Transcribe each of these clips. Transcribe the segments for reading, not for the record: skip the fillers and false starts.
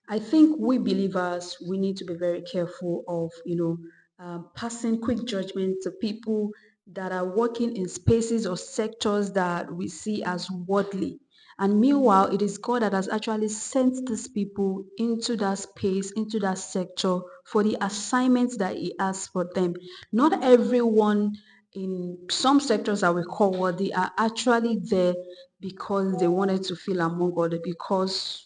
I think we believers, we need to be very careful of, passing quick judgment to people that are working in spaces or sectors that we see as worldly. And meanwhile, it is God that has actually sent these people into that space, into that sector for the assignments that He has for them. Not everyone in some sectors that we call worthy are actually there because they wanted to feel among others, because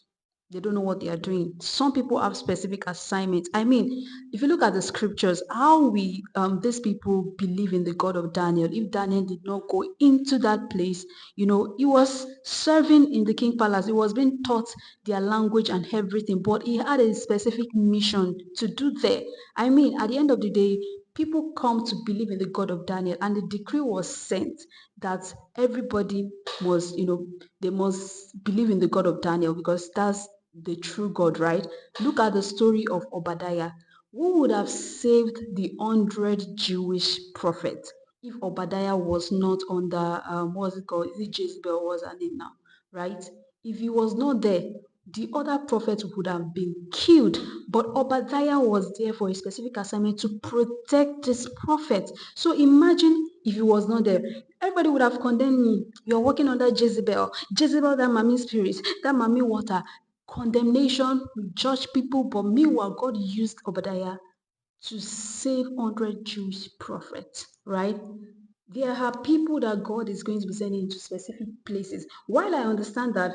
they don't know what they are doing. Some people have specific assignments. I mean, if you look at the scriptures, how we these people believe in the God of Daniel. If Daniel did not go into that place, he was serving in the king palace. He was being taught their language and everything, but he had a specific mission to do there. I mean, at the end of the day, people come to believe in the God of Daniel, and the decree was sent that everybody must, they must believe in the God of Daniel, because that's the true God, right? Look at the story of Obadiah. Who would have saved the 100 Jewish prophets if Obadiah was not under, what's it called? Is it Jezebel? What's her name now? Right? If he was not there, the other prophets would have been killed. But Obadiah was there for a specific assignment to protect this prophet. So imagine if he was not there. Everybody would have condemned me. You're working under Jezebel. Jezebel, that mommy spirit, that mommy water. Condemnation, we judge people, but meanwhile, God used Obadiah to save 100 Jewish prophets, right? There are people that God is going to be sending into specific places. While I understand that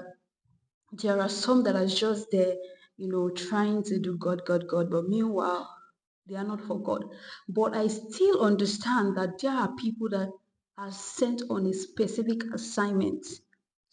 there are some that are just there, trying to do God, God, God, but meanwhile, they are not for God. But I still understand that there are people that are sent on a specific assignment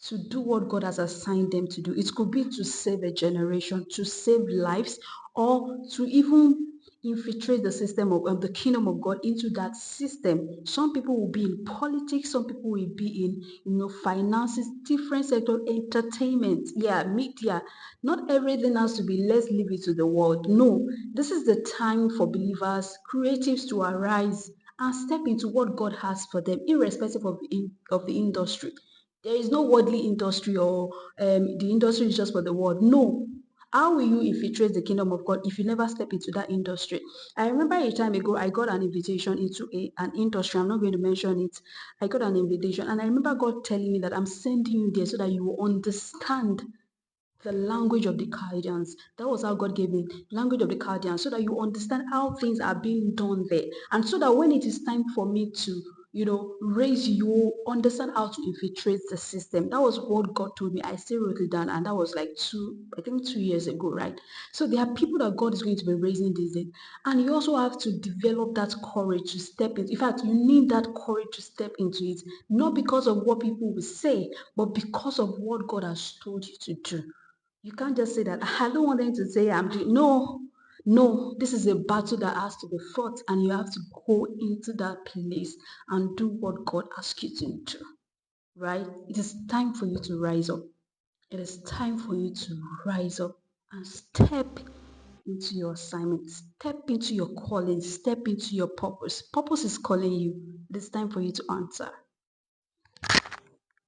to do what God has assigned them to do. It could be to save a generation, to save lives, or to even infiltrate the system of the kingdom of God into that system. Some people will be in politics, some people will be in finances, different sector, entertainment, yeah, media. Not everything has to be let's leave it to the world. No, this is the time for believers, creatives to arise and step into what God has for them, irrespective of the industry. There is no worldly industry, or the industry is just for the world. No. How will you infiltrate the kingdom of God if you never step into that industry? I remember a time ago, I got an invitation into an industry. I'm not going to mention it. I got an invitation, and I remember God telling me that I'm sending you there so that you will understand the language of the Chaldeans. That was how God gave me language of the Chaldeans, so that you understand how things are being done there, and so that when it is time for me to, raise you, understand how to infiltrate the system. That was what God told me. I still wrote it down, and that was like I think 2 years ago, right? So there are people that God is going to be raising these days, and you also have to develop that courage to step in. In fact, you need that courage to step into it, not because of what people will say, but because of what God has told you to do. You can't just say that I don't want them to say I'm doing. No, no, this is a battle that has to be fought, and you have to go into that place and do what God asks you to do. Right? It is time for you to rise up. It is time for you to rise up and step into your assignment, step into your calling, step into your purpose. Purpose is calling you. It is time for you to answer.